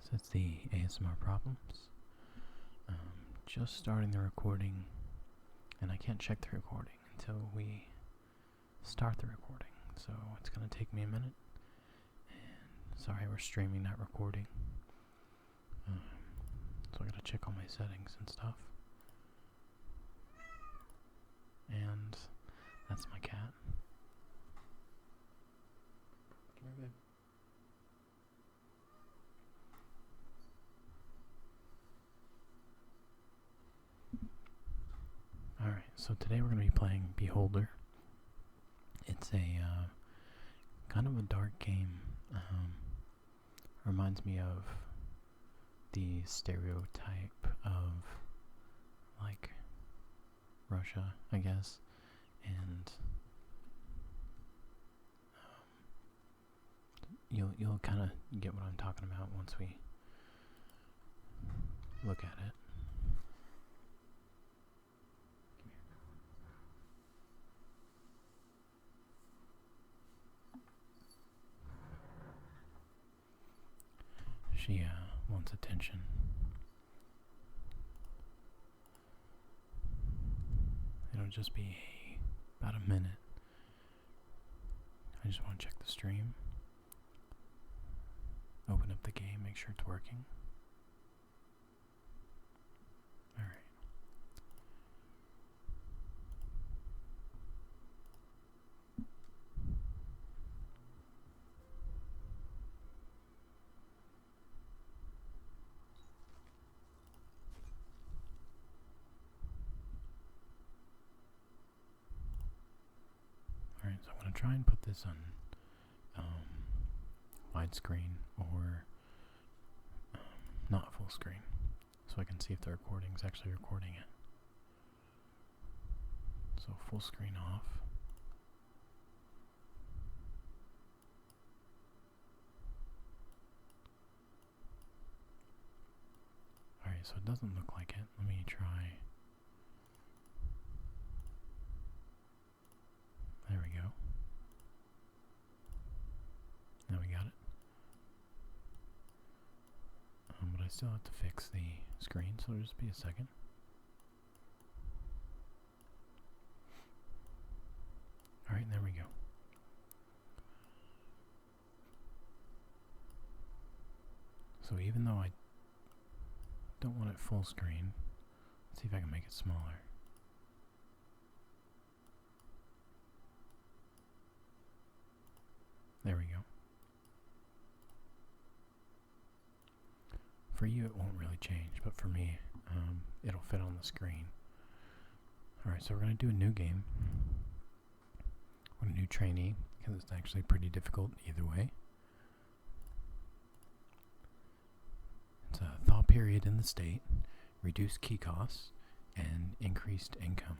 So it's the ASMR problems. Just starting the recording, and I can't check the recording until we start the recording, so it's going to take me a minute. And sorry, we're streaming, not recording. So I gotta check all my settings and stuff. And that's my cat. Come here, babe. Alright, so today we're going to be playing Beholder. It's a kind of a dark game. Reminds me of the stereotype of like Russia, I guess, and you'll kind of get what I'm talking about once we look at it. She wants attention. It'll just be about a minute. I just want to check the stream. Open up the game, make sure it's working. Alright. Alright, so I'm going to try and put this on widescreen or not full screen, so I can see if the recording is actually recording it. So full screen off. Alright, so it doesn't look like it. Let me try. There we go. Now we got it. But I still have to fix the screen, so it'll just be a second. Alright, there we go. So even though I don't want it full screen, let's see if I can make it smaller. There we go. For you it won't really change, but for me, it'll fit on the screen. Alright, so we're going to do a new game. We're a new trainee, because it's actually pretty difficult either way. It's a thaw period in the state, reduced key costs, and increased income.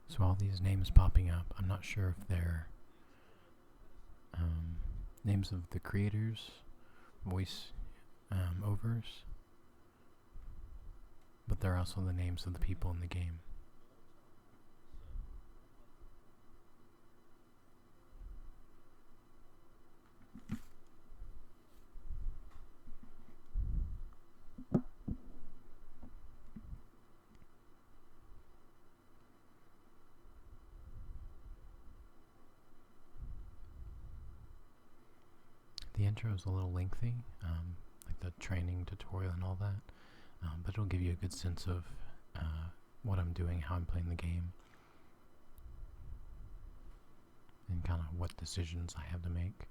So all these names popping up, I'm not sure if they're names of the creators, voice overs, but they're also the names of the people in the game. The intro is a little lengthy, like the training tutorial and all that, but it'll give you a good sense of what I'm doing, how I'm playing the game, and kind of what decisions I have to make.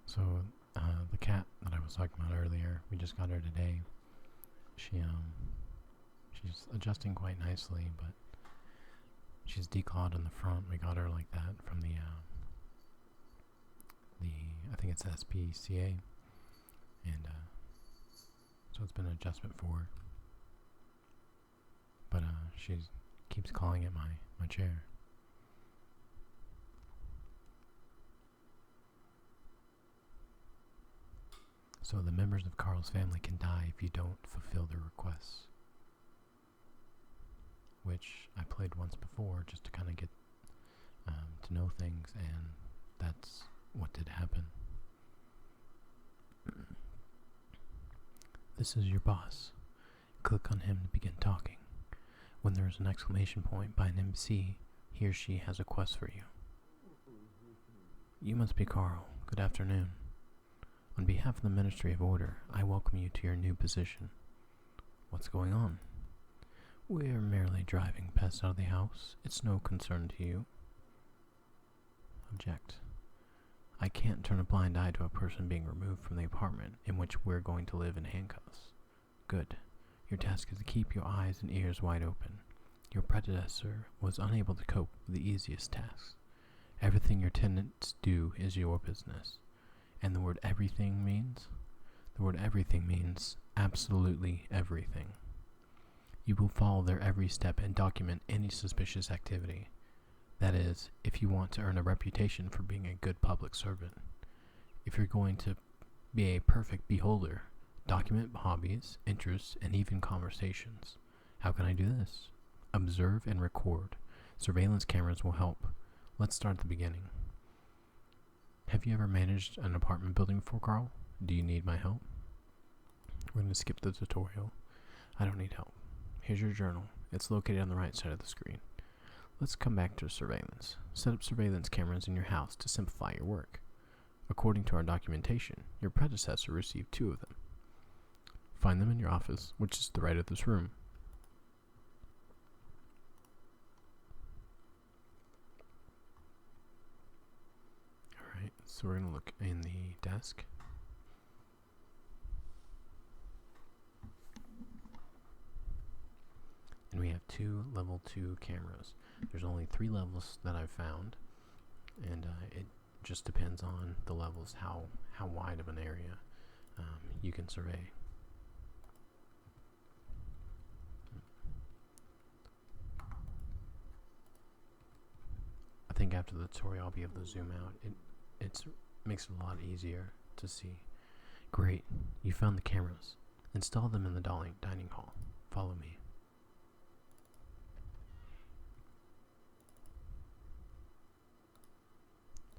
So, the cat that I was talking about earlier, we just got her today. She's adjusting quite nicely, but she's declawed in the front. We got her like that from the I think it's SPCA, and so it's been an adjustment for her. But she keeps clawing at my chair. So the members of Carl's family can die if you don't fulfill their requests. Which I played once before just to kind of get to know things, and that's what did happen. This is your boss. Click on him to begin talking. When there is an exclamation point by an MC, he or she has a quest for you. You must be Carl. Good afternoon. On behalf of the Ministry of Order, I welcome you to your new position. What's going on? We're merely driving pests out of the house. It's no concern to you. Object. I can't turn a blind eye to a person being removed from the apartment in which we're going to live in handcuffs. Good. Your task is to keep your eyes and ears wide open. Your predecessor was unable to cope with the easiest tasks. Everything your tenants do is your business. And the word everything means? The word everything means absolutely everything. You will follow their every step and document any suspicious activity. That is, if you want to earn a reputation for being a good public servant. If you're going to be a perfect beholder, document hobbies, interests, and even conversations. How can I do this? Observe and record. Surveillance cameras will help. Let's start at the beginning. Have you ever managed an apartment building before, Carl? Do you need my help? We're going to skip the tutorial. I don't need help. Here's your journal. It's located on the right side of the screen. Let's come back to surveillance. Set up surveillance cameras in your house to simplify your work. According to our documentation, your predecessor received 2 of them. Find them in your office, which is to the right of this room. Alright, so we're going to look in the desk. And we have 2 level 2 cameras. There's only 3 levels that I've found, and it just depends on the levels, how wide of an area you can survey. I think after the tutorial I'll be able to zoom out. It makes it a lot easier to see. Great, you found the cameras. Install them in the dining hall. Follow me.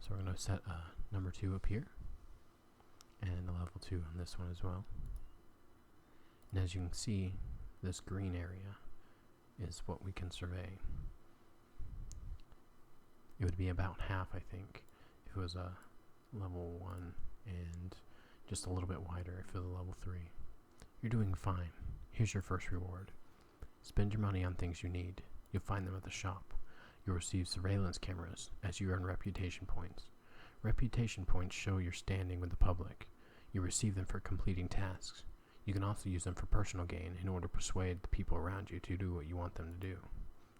So we're going to set number 2 up here, and a level 2 on this one as well. And as you can see, this green area is what we can survey. It would be about half, I think, if it was a level 1, and just a little bit wider if it was a level 3. You're doing fine. Here's your first reward. Spend your money on things you need. You'll find them at the shop. You'll receive surveillance cameras as you earn reputation points. Reputation points show your standing with the public. You receive them for completing tasks. You can also use them for personal gain in order to persuade the people around you to do what you want them to do.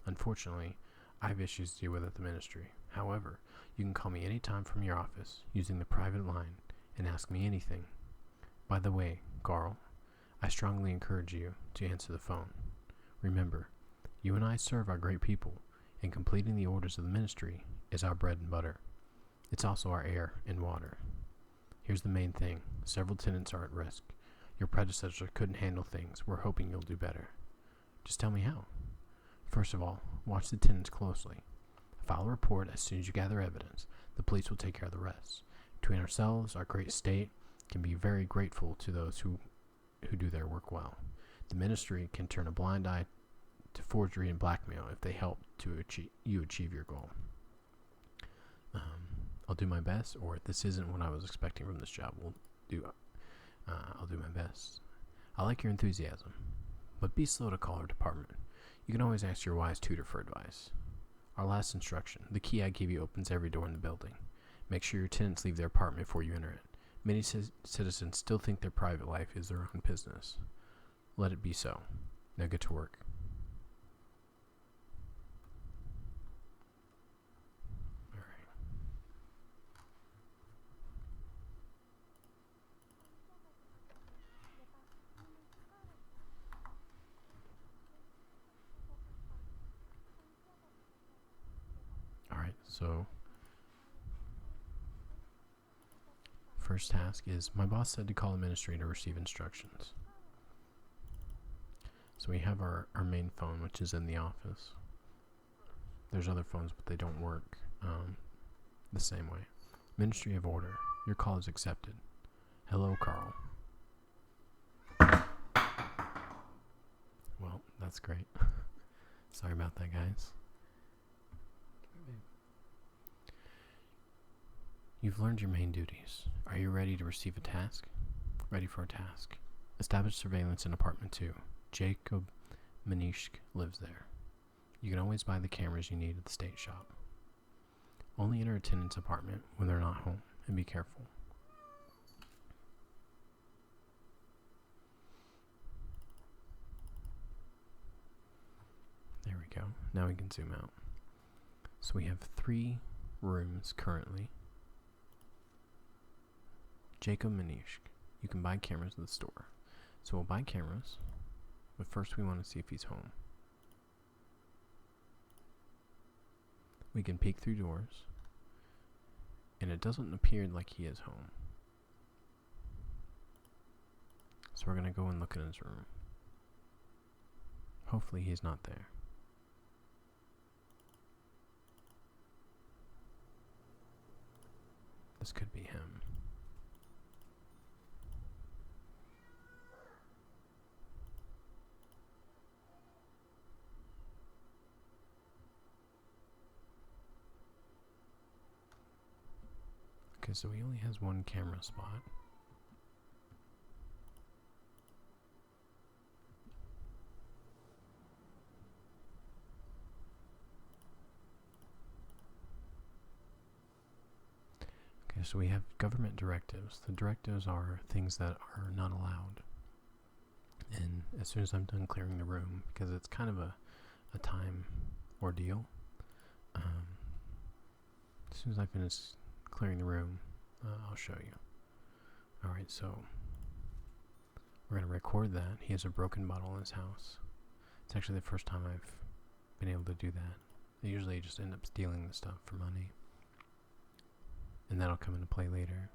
Unfortunately, I have issues to deal with at the ministry. However, you can call me anytime from your office using the private line and ask me anything. By the way, Carl, I strongly encourage you to answer the phone. Remember, you and I serve our great people, and completing the orders of the ministry is our bread and butter. It's also our air and water. Here's the main thing. Several tenants are at risk. Your predecessor couldn't handle things. We're hoping you'll do better. Just tell me how. First of all, watch the tenants closely. File a report as soon as you gather evidence. The police will take care of the rest. Between ourselves, our great state can be very grateful to those who do their work well. The ministry can turn a blind eye to forgery and blackmail if they help to achieve your goal. I'll do my best, or this isn't what I was expecting from this job. I'll do my best. I like your enthusiasm, but be slow to call our department. You can always ask your wise tutor for advice. Our last instruction: the key I give you opens every door in the building. Make sure your tenants leave their apartment before you enter it. Many citizens still think their private life is their own business. Let it be so. Now get to work. Alright, so first task is, my boss said to call administrator to receive instructions. So we have our main phone, which is in the office. There's other phones, but they don't work the same way. Ministry of Order. Your call is accepted. Hello, Carl. Well, that's great. Sorry about that, guys. You've learned your main duties. Are you ready to receive a task? Ready for a task. Establish surveillance in apartment 2. Jacob Manishk lives there. You can always buy the cameras you need at the state shop. Only enter a tenant's apartment when they're not home, and be careful. There we go. Now we can zoom out. So we have 3 rooms currently. Jacob Manishk. You can buy cameras at the store. So we'll buy cameras, but first we want to see if he's home. We can peek through doors, and it doesn't appear like he is home. So we're going to go and look in his room. Hopefully he's not there. This could be him. Okay, so he only has 1 camera spot. Okay, so we have government directives. The directives are things that are not allowed. And as soon as I'm done clearing the room, because it's kind of a time ordeal, as soon as I finish clearing the room, I'll show you. Alright, so we're going to record that. He has a broken bottle in his house. It's actually the first time I've been able to do that. I usually just end up stealing the stuff for money, and that'll come into play later.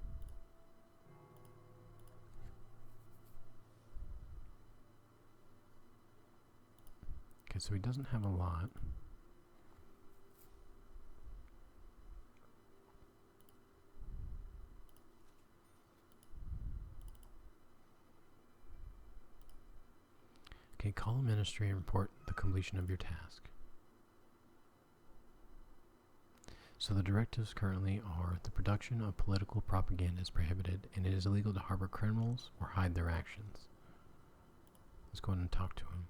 Okay, so he doesn't have a lot. Okay, call the ministry and report the completion of your task. So the directives currently are: the production of political propaganda is prohibited, and it is illegal to harbor criminals or hide their actions. Let's go ahead and talk to him.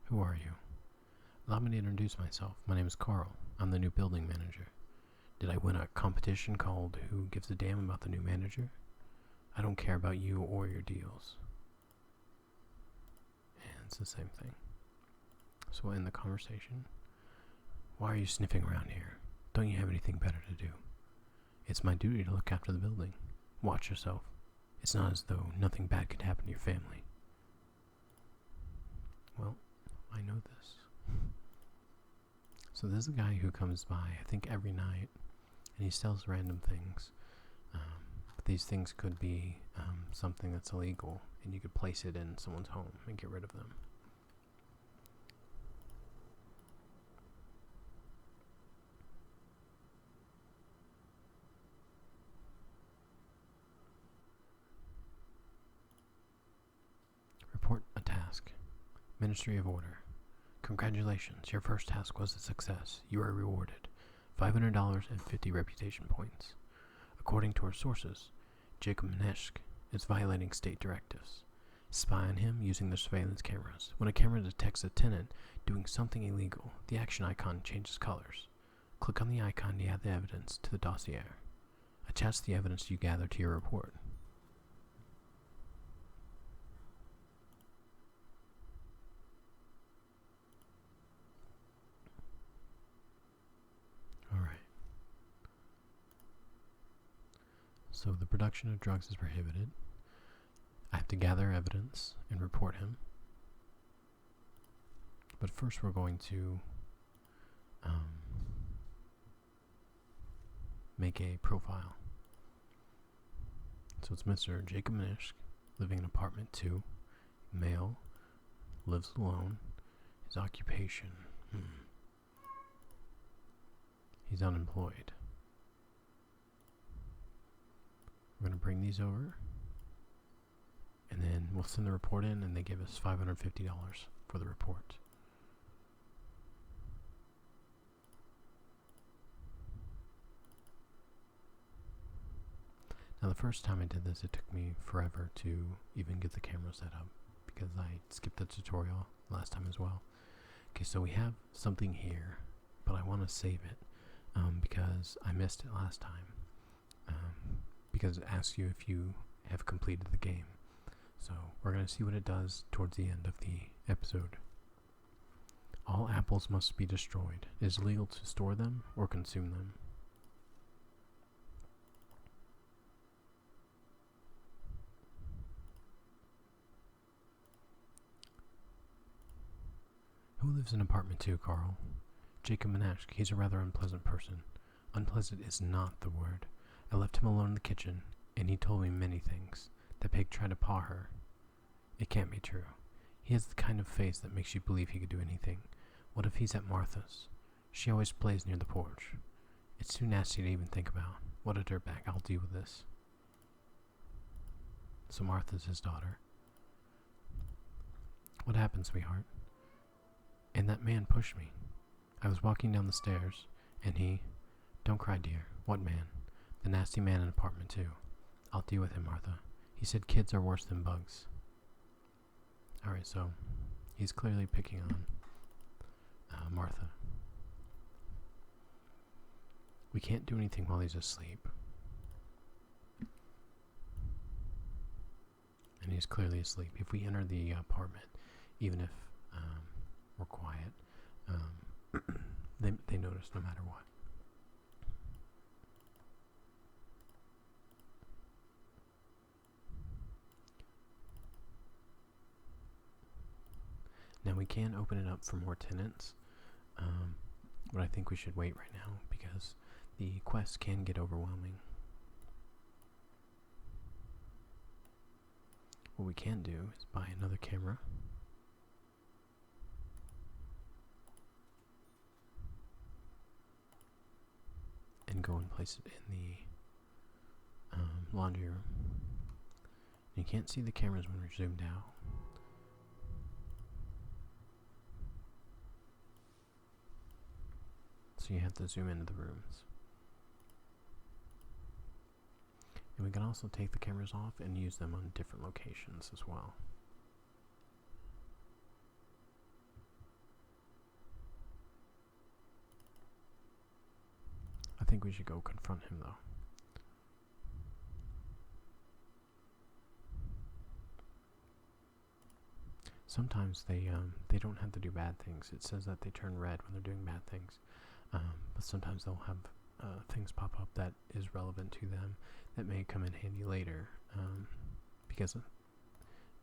Who are you? Allow me to introduce myself. My name is Carl. I'm the new building manager. Did I win a competition called Who Gives a Damn About the New Manager? I don't care about you or your deals. And it's the same thing. So we'll end the conversation. Why are you sniffing around here? Don't you have anything better to do? It's my duty to look after the building. Watch yourself. It's not as though nothing bad could happen to your family. Well, I know this. So there's a guy who comes by, I think every night, and he sells random things. But these things could be something that's illegal, and you could place it in someone's home and get rid of them. Report a task. Ministry of Order. Congratulations, your first task was a success. You are rewarded $500 and 50 reputation points. According to our sources, Jacob Manishk is violating state directives. Spy on him using the surveillance cameras. When a camera detects a tenant doing something illegal, the action icon changes colors. Click on the icon to add the evidence to the dossier. A Attach the evidence you gather to your report. Alright. So the production of drugs is prohibited. I have to gather evidence and report him. But first we're going to make a profile. So it's Mr. Jacob Minisk, living in apartment 2, male, lives alone, his occupation. He's unemployed. We're going to bring these over, and then we'll send the report in, and they give us $550 for the report. Now the first time I did this, it took me forever to even get the camera set up because I skipped the tutorial last time as well. Okay, so we have something here, but I want to save it because I missed it last time. Because it asks you if you have completed the game. So we're going to see what it does towards the end of the episode. All apples must be destroyed. It is illegal to store them or consume them. Who lives in apartment 2, Carl? Jacob Minisk. He's a rather unpleasant person. Unpleasant is not the word. I left him alone in the kitchen, and he told me many things. The pig tried to paw her. It can't be true. He has the kind of face that makes you believe he could do anything. What if he's at Martha's? She always plays near the porch. It's too nasty to even think about. What a dirtbag. I'll deal with this. So Martha's his daughter. What happened, sweetheart? And that man pushed me. I was walking down the stairs, and he... Don't cry, dear. What man? The nasty man in apartment 2. I'll deal with him, Martha. He said kids are worse than bugs. Alright, so he's clearly picking on Martha. We can't do anything while he's asleep. And he's clearly asleep. If we enter the apartment, even if we're quiet, they notice no matter what. Now we can open it up for more tenants, but I think we should wait right now because the quest can get overwhelming. What we can do is buy another camera. And go and place it in the laundry room. You can't see the cameras when we're zoomed out. So you have to zoom into the rooms. And we can also take the cameras off and use them on different locations as well. I think we should go confront him though. Sometimes they don't have to do bad things. It says that they turn red when they're doing bad things. But sometimes they'll have things pop up that is relevant to them that may come in handy later because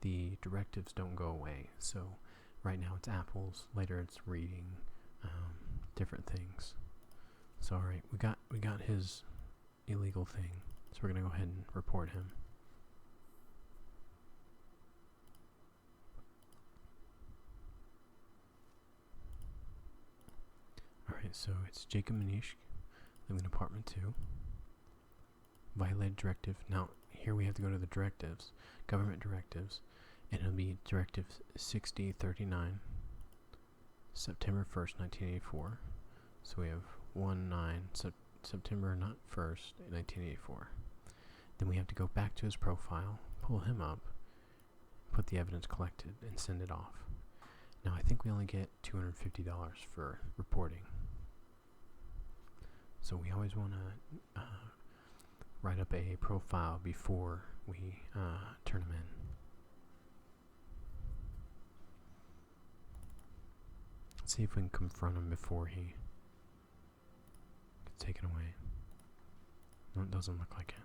the directives don't go away. So right now it's apples, later it's reading, different things. So alright, we got his illegal thing, so we're gonna go ahead and report him. Alright, so it's Jacob Minisk, living in apartment 2. Violated directive. Now, here we have to go to the directives, government directives, and it'll be Directive 6039, September 1st, 1984. So we have September, not 1st, 1984. Then we have to go back to his profile, pull him up, put the evidence collected, and send it off. Now, I think we only get $250 for reporting. So we always want to write up a profile before we turn him in. Let's see if we can confront him before he gets taken away. No, it doesn't look like it.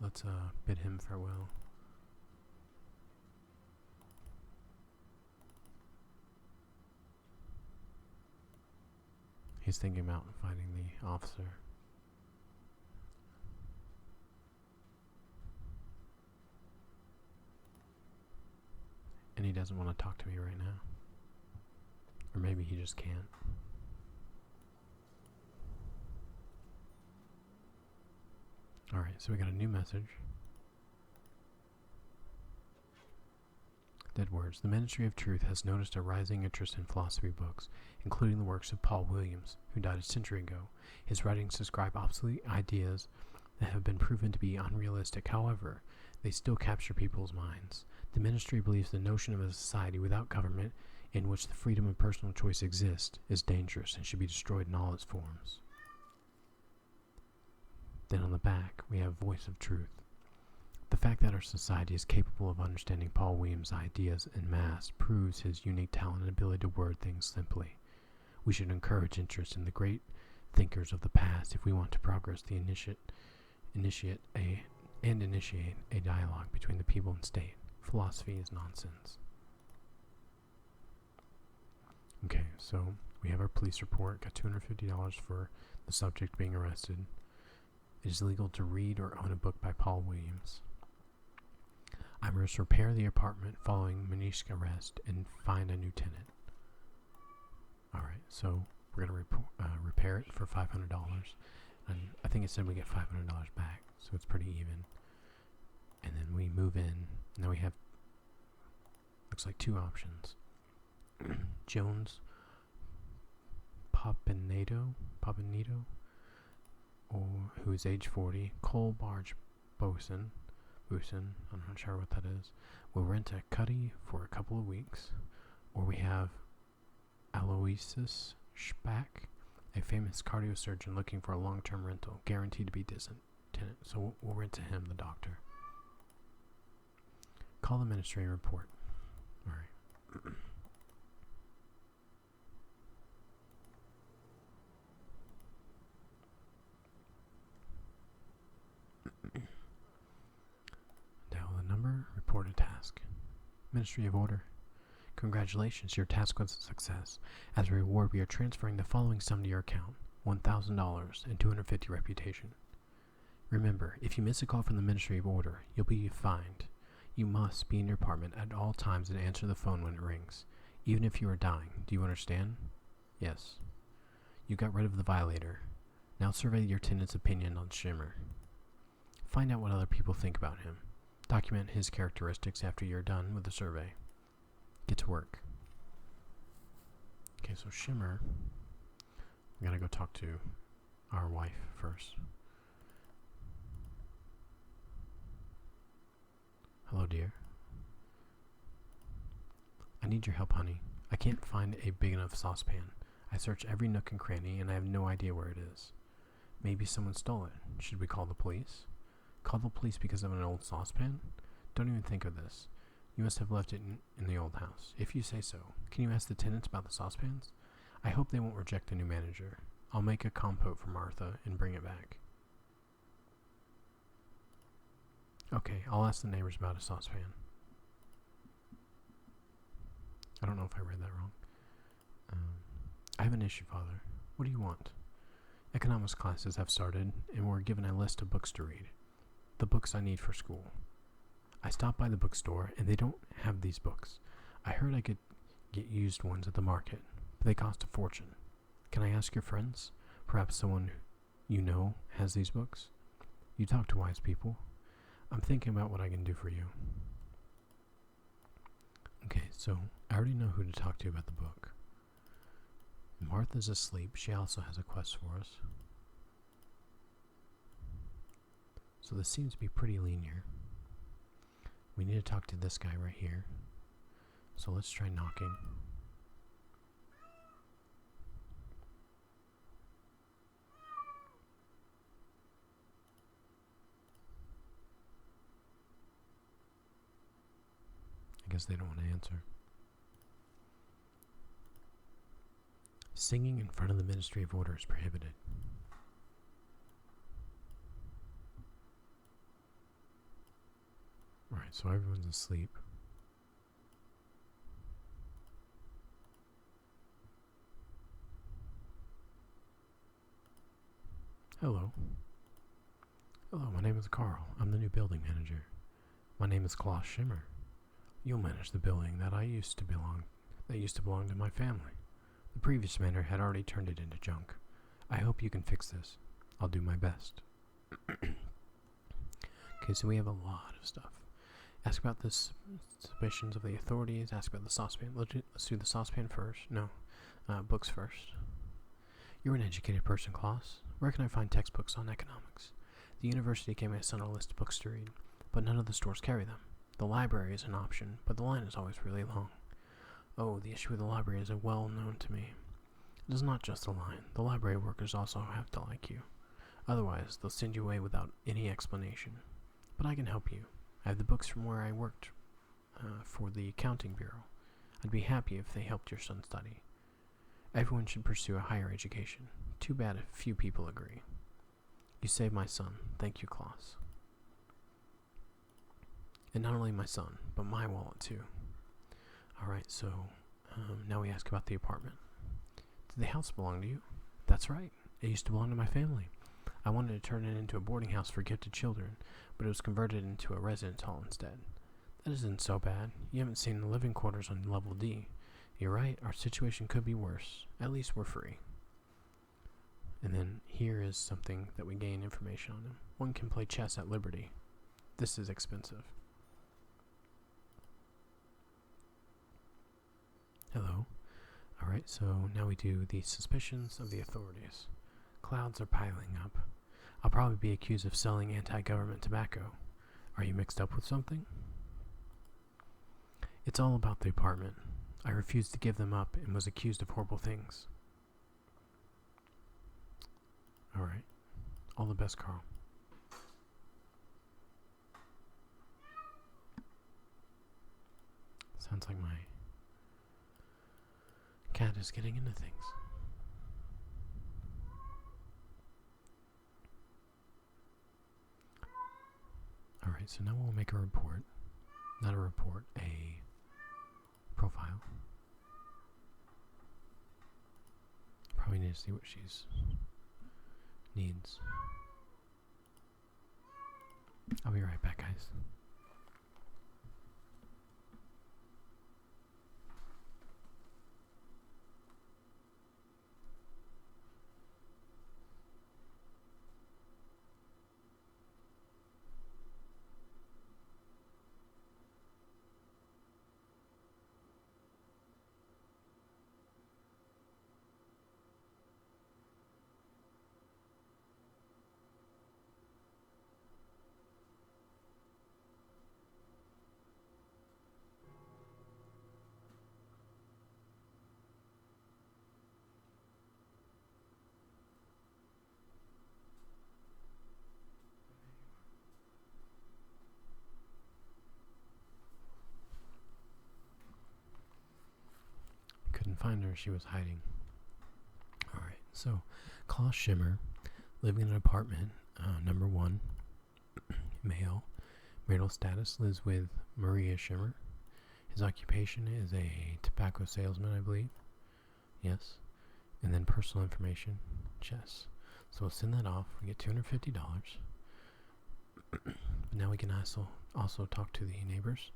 Let's bid him farewell. He's thinking about fighting the officer. And he doesn't want to talk to me right now. Or maybe he just can't. Alright, so we got a new message. Dead words. The Ministry of Truth has noticed a rising interest in philosophy books, including the works of Paul Williams, who died a century ago. His writings describe obsolete ideas that have been proven to be unrealistic. However, they still capture people's minds. The ministry believes the notion of a society without government, in which the freedom of personal choice exists, is dangerous and should be destroyed in all its forms. Then on the back, we have Voice of Truth. The fact that our society is capable of understanding Paul Williams' ideas en masse proves his unique talent and ability to word things simply. We should encourage interest in the great thinkers of the past if we want to progress the initiate a dialogue between the people and state. Philosophy is nonsense. Okay, so we have our police report. Got $250 for the subject being arrested. It is illegal to read or own a book by Paul Williams. I must repair the apartment following Manish's arrest and find a new tenant. Alright, so we're going to repair it for $500. And I think it said we get $500 back, so it's pretty even. And then we move in. Now we have, looks like two options. Jones Papinito, or who is age 40, coal barge bosun, I'm not sure what that is, will rent a cuddy for a couple of weeks. Or we have Aloysius Spack, a famous cardiosurgeon looking for a long-term rental, guaranteed to be decent tenant. So we'll rent to him, the doctor. Call the ministry and report. Alright. Dial the number, report a task. Ministry of Order. Congratulations, your task was a success. As a reward, we are transferring the following sum to your account: $1,000 and 250 reputation. Remember, if you miss a call from the Ministry of Order, you'll be fined. You must be in your apartment at all times and answer the phone when it rings, even if you are dying. Do you understand? Yes. You got rid of the violator. Now survey your tenant's opinion on Shimmer. Find out what other people think about him. Document his characteristics after you're done with the survey. Get to work. Okay, so Shimmer, we gotta go talk to our wife first. Hello, dear. I need your help, honey. I can't find a big enough saucepan. I searched every nook and cranny, and I have no idea where it is. Maybe someone stole it. Should we call the police? Call the police because of an old saucepan? Don't even think of this. You must have left it in the old house. If you say so, can you ask the tenants about the saucepans? I hope they won't reject the new manager. I'll make a compote for Martha and bring it back. Okay, I'll ask the neighbors about a saucepan. I don't know if I read that wrong. I have an issue, Father. What do you want? Economics classes have started, and we're given a list of books to read. The books I need for school. I stopped by the bookstore, and they don't have these books. I heard I could get used ones at the market, but they cost a fortune. Can I ask your friends? Perhaps someone you know has these books? You talk to wise people. I'm thinking about what I can do for you. Okay, so I already know who to talk to about the book. Martha's asleep. She also has a quest for us. So this seems to be pretty linear. We need to talk to this guy right here. So let's try knocking. I guess they don't want to answer. Singing in front of the Ministry of Order is prohibited. Alright, so everyone's asleep. Hello. Hello, my name is Carl. I'm the new building manager. My name is Klaus Schimmer. You'll manage the building that used to belong to my family. The previous manager had already turned it into junk. I hope you can fix this. I'll do my best. Okay, so we have a lot of stuff. Ask about the suspicions of the authorities. Ask about the saucepan. Let's do the saucepan first. No, books first. You're an educated person, Klaus. Where can I find textbooks on economics? The university gave my son a list of books to read, but none of the stores carry them. The library is an option, but the line is always really long. Oh, the issue with the library is well known to me. It is not just the line. The library workers also have to like you. Otherwise, they'll send you away without any explanation. But I can help you. I have the books from where I worked for the accounting bureau. I'd be happy if they helped your son study. Everyone should pursue a higher education. Too bad if few people agree. You saved my son. Thank you, Klaus. And not only my son, but my wallet too. Alright, so now we ask about the apartment. Did the house belong to you? That's right. It used to belong to my family. I wanted to turn it into a boarding house for gifted children, but it was converted into a residence hall instead. That isn't so bad. You haven't seen the living quarters on level D. You're right, our situation could be worse. At least we're free. And then here is something that we gain information on him. One can play chess at Liberty. This is expensive. Hello. Alright, so now we do the suspicions of the authorities. Clouds are piling up. I'll probably be accused of selling anti-government tobacco. Are you mixed up with something? It's all about the apartment. I refused to give them up and was accused of horrible things. Alright. All the best, Carl. Sounds like my cat is getting into things. Alright, so now we'll make a report. Not a report, a profile. Probably need to see what she's needs. I'll be right back, guys. Couldn't find her, she was hiding. Alright, so Klaus Schimmer, living in an apartment, number 1, male, marital status, lives with Maria Schimmer. His occupation is a tobacco salesman, I believe. Yes. And then personal information, chess. So we'll send that off, we get $250. But now we can also talk to the neighbors.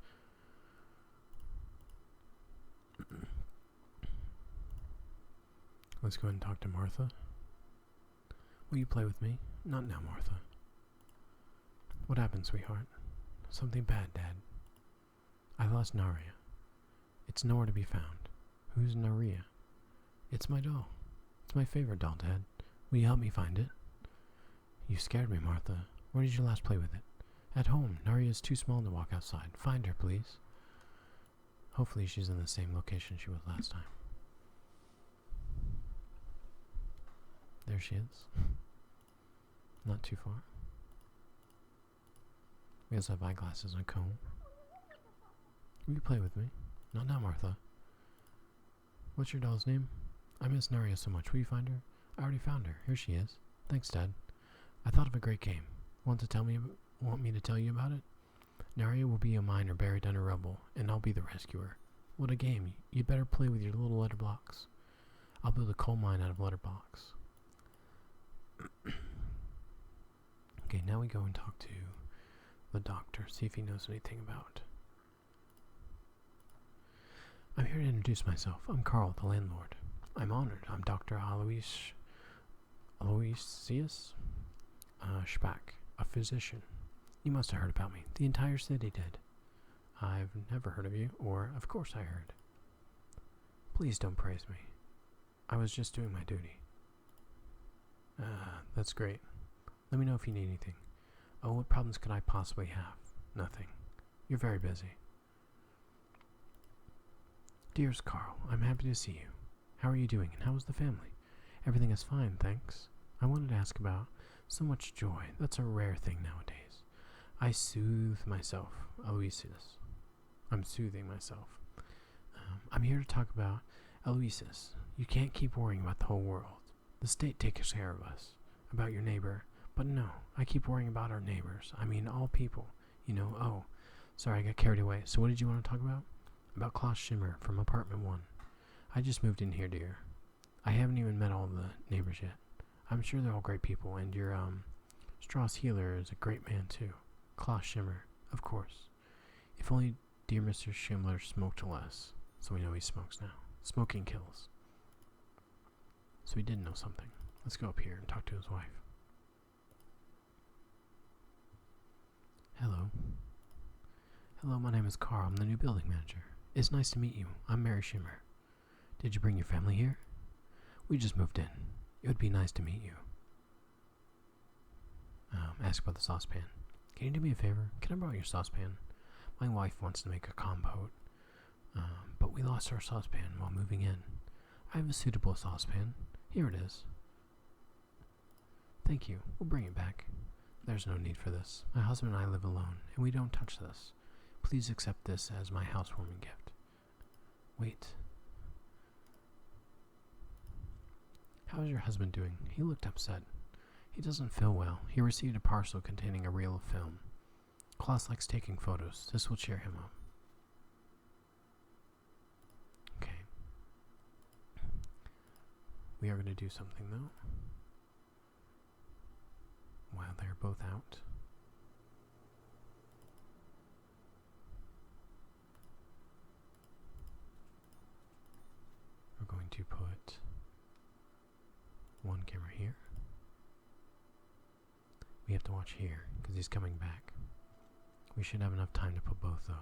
Let's go ahead and talk to Martha. Will you play with me? Not now, Martha. What happened, sweetheart? Something bad, Dad. I lost Naria. It's nowhere to be found. Who's Naria? It's my doll. It's my favorite doll, Dad. Will you help me find it? You scared me, Martha. Where did you last play with it? At home. Narya is too small to walk outside. Find her, please. Hopefully she's in the same location she was last time. There she is. Not too far. We also have eyeglasses and a comb. Will you play with me? Not now, Martha. What's your doll's name? I miss Narya so much. Will you find her? I already found her. Here she is. Thanks, Dad. I thought of a great game. Want me to tell you about it? Narya will be a miner buried under rubble, and I'll be the rescuer. What a game. You'd better play with your little letter blocks. I'll build a coal mine out of letter blocks. Okay, now we go and talk to the doctor, see if he knows anything about. I'm here to introduce myself. I'm Carl, the landlord. I'm honored. I'm Dr. Aloysius Spack, a physician. You must have heard about me. The entire city did. I've never heard of you, or of course I heard. Please don't praise me. I was just doing my duty. That's great. Let me know if you need anything. Oh, what problems could I possibly have? Nothing. You're very busy. Dearest Carl, I'm happy to see you. How are you doing, and how is the family? Everything is fine, thanks. I wanted to ask about so much joy. That's a rare thing nowadays. I soothe myself, Aloysius. I'm soothing myself. I'm here to talk about Aloysius. You can't keep worrying about the whole world. The state takes care of us, about your neighbor. But no, I keep worrying about our neighbors. I mean, all people. You know, oh, sorry, I got carried away. So what did you want to talk about? About Klaus Schimmer from apartment 1. I just moved in here, dear. I haven't even met all the neighbors yet. I'm sure they're all great people, and your, Strauss Healer is a great man, too. Klaus Schimmer, of course. If only dear Mr. Schimler smoked less, so we know he smokes now. Smoking kills. So he did know something. Let's go up here and talk to his wife. Hello. Hello, my name is Carl. I'm the new building manager. It's nice to meet you. I'm Mary Schimmer. Did you bring your family here? We just moved in. It would be nice to meet you. Ask about the saucepan. Can you do me a favor? Can I borrow your saucepan? My wife wants to make a compote, but we lost our saucepan while moving in. I have a suitable saucepan. Here it is. Thank you. We'll bring it back. There's no need for this. My husband and I live alone, and we don't touch this. Please accept this as my housewarming gift. Wait. How is your husband doing? He looked upset. He doesn't feel well. He received a parcel containing a reel of film. Klaus likes taking photos. This will cheer him up. Okay. We are going to do something, though. While they're both out. We're going to put one camera here. We have to watch here, because he's coming back. We should have enough time to put both, though.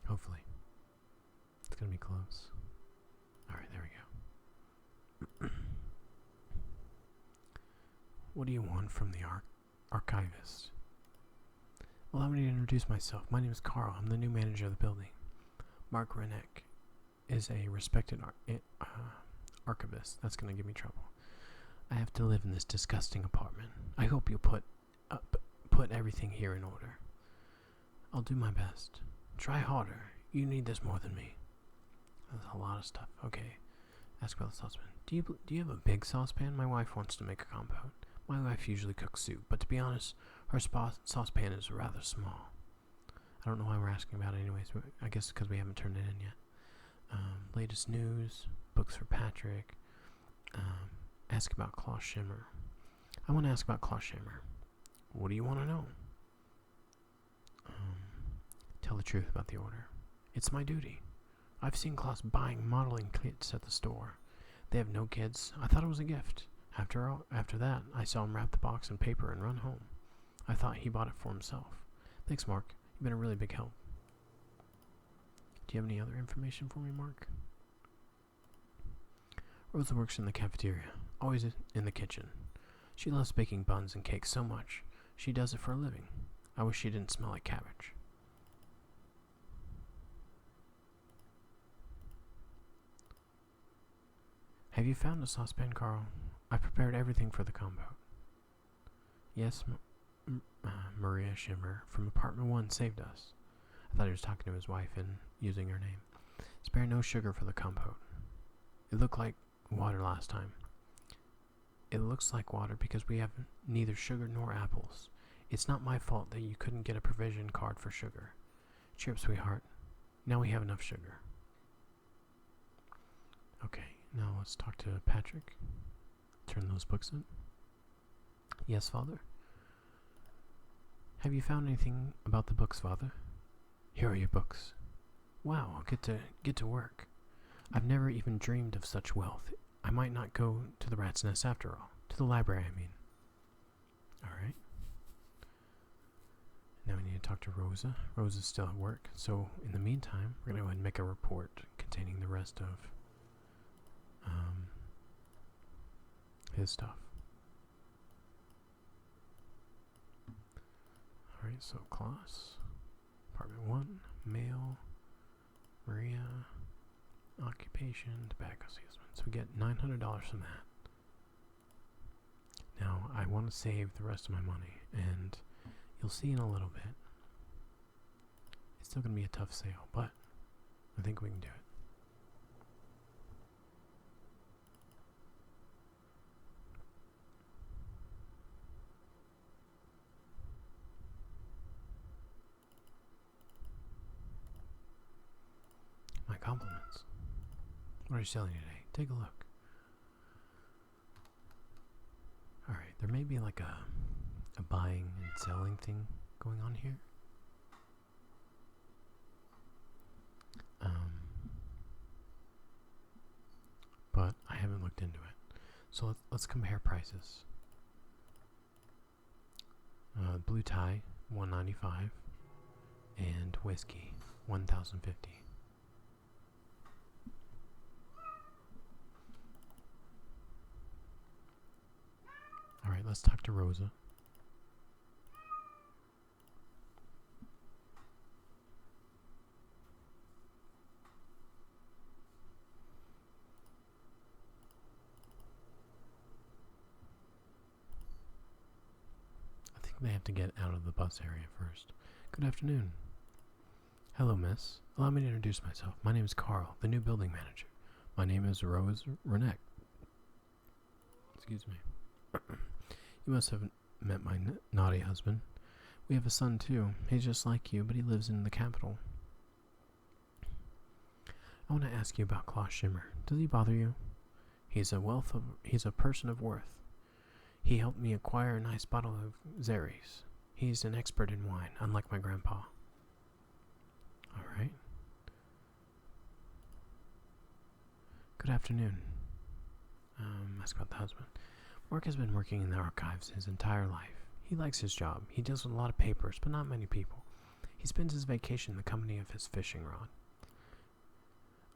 Hopefully. It's going to be close. Alright, there we go. What do you want from the archivist? Allow me to introduce myself. My name is Carl. I'm the new manager of the building. Mark Renek is a respected archivist. That's going to give me trouble. I have to live in this disgusting apartment. I hope you'll put everything here in order. I'll do my best. Try harder. You need this more than me. That's a lot of stuff. Okay. Ask about the saucepan. Do you have a big saucepan? My wife wants to make a compote. My wife usually cooks soup, but to be honest, her saucepan is rather small. I don't know why we're asking about it anyways, but I guess because we haven't turned it in yet. Latest news, books for Patrick. Ask about Klaus Schimmer. I want to ask about Klaus Schimmer. What do you want to know? Tell the truth about the order. It's my duty. I've seen Klaus buying modeling kits at the store. They have no kids. I thought it was a gift. After that, I saw him wrap the box in paper and run home. I thought he bought it for himself. Thanks, Mark. You've been a really big help. Do you have any other information for me, Mark? Rosa works in the cafeteria, always in the kitchen. She loves baking buns and cakes so much. She does it for a living. I wish she didn't smell like cabbage. Have you found a saucepan, Carl? I prepared everything for the combo. Yes, Maria Shimmer from Apartment 1 saved us. I thought he was talking to his wife and using her name. Spare no sugar for the compote. It looked like water last time. It looks like water because we have neither sugar nor apples. It's not my fault that you couldn't get a provision card for sugar. Cheer up, sweetheart. Now we have enough sugar. Okay, now let's talk to Patrick. Turn those books in. Yes, Father? Have you found anything about the books, Father? Here are your books. Wow, I'll get to work. I've never even dreamed of such wealth. I might not go to the rat's nest after all. To the library, I mean. Alright. Now we need to talk to Rosa. Rosa's still at work, so in the meantime, we're going to go ahead and make a report containing the rest of his stuff. Alright, so class, apartment 1, male, Maria, occupation, tobacco salesman. So we get $900 from that. Now, I want to save the rest of my money, and you'll see in a little bit. It's still going to be a tough sale, but I think we can do it. My compliments. What are you selling today? Take a look. Alright, there may be like a buying and selling thing going on here. But I haven't looked into it. So let's compare prices. Blue tie, $195, and whiskey, $1,050. Alright, let's talk to Rosa. I think they have to get out of the bus area first. Good afternoon. Hello, miss. Allow me to introduce myself. My name is Carl, the new building manager. My name is Rose Renek. Excuse me. You must have met my naughty husband. We have a son too. He's just like you, but he lives in the capital. I want to ask you about Klaus Schimmer. Does he bother you? He's a person of worth. He helped me acquire a nice bottle of Xeres. He's an expert in wine, unlike my grandpa. Alright. Good afternoon. Ask about the husband. Mark has been working in the archives his entire life. He likes his job. He deals with a lot of papers, but not many people. He spends his vacation in the company of his fishing rod.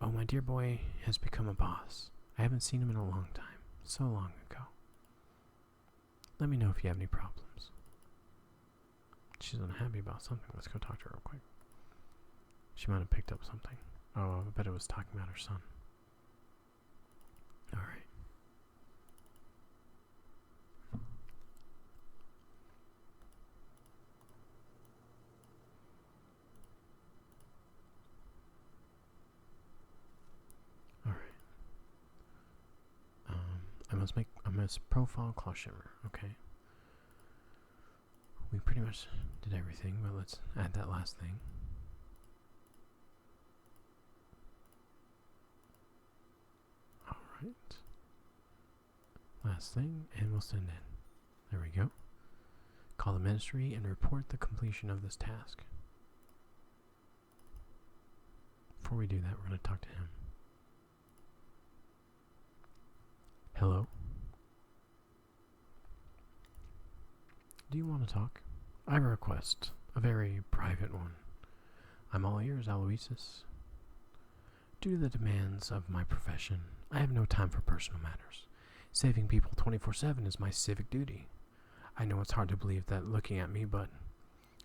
Oh, my dear boy has become a boss. I haven't seen him in a long time. So long ago. Let me know if you have any problems. She's unhappy about something. Let's go talk to her real quick. She might have picked up something. Oh, I bet it was talking about her son. Alright. I must profile Klaus Schimmer. Okay. We pretty much did everything, but let's add that last thing. Alright. Last thing, and we'll send in. There we go. Call the ministry and report the completion of this task. Before we do that, we're going to talk to him. Hello? Do you want to talk? I have a request. A very private one. I'm all ears, Aloysius. Due to the demands of my profession, I have no time for personal matters. Saving people 24/7 is my civic duty. I know it's hard to believe that looking at me, but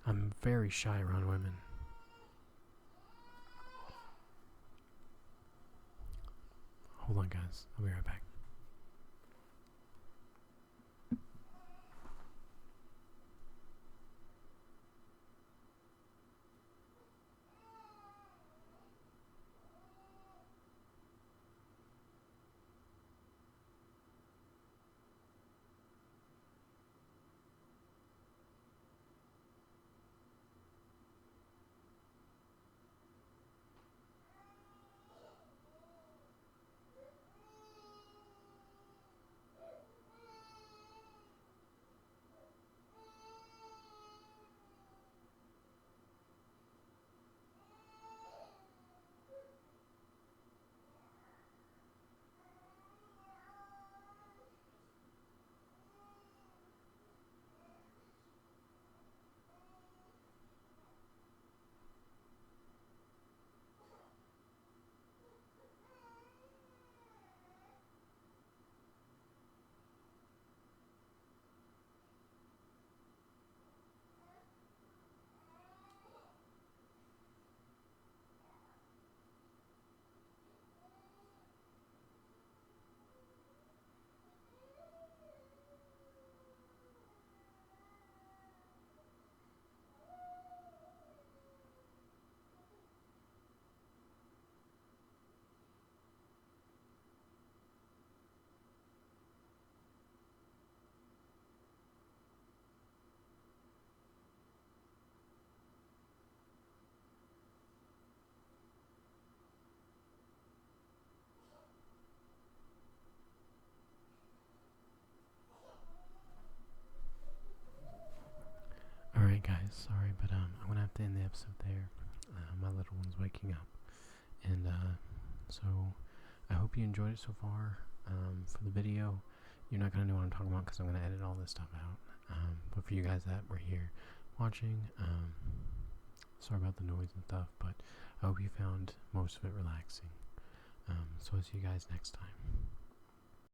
I'm very shy around women. Hold on, guys. I'll be right back. Alright, guys, sorry, but I'm gonna have to end the episode there. My little one's waking up. And so I hope you enjoyed it so far. For the video, you're not gonna know what I'm talking about because I'm gonna edit all this stuff out. But for you guys that were here watching, sorry about the noise and stuff, but I hope you found most of it relaxing. So I'll see you guys next time.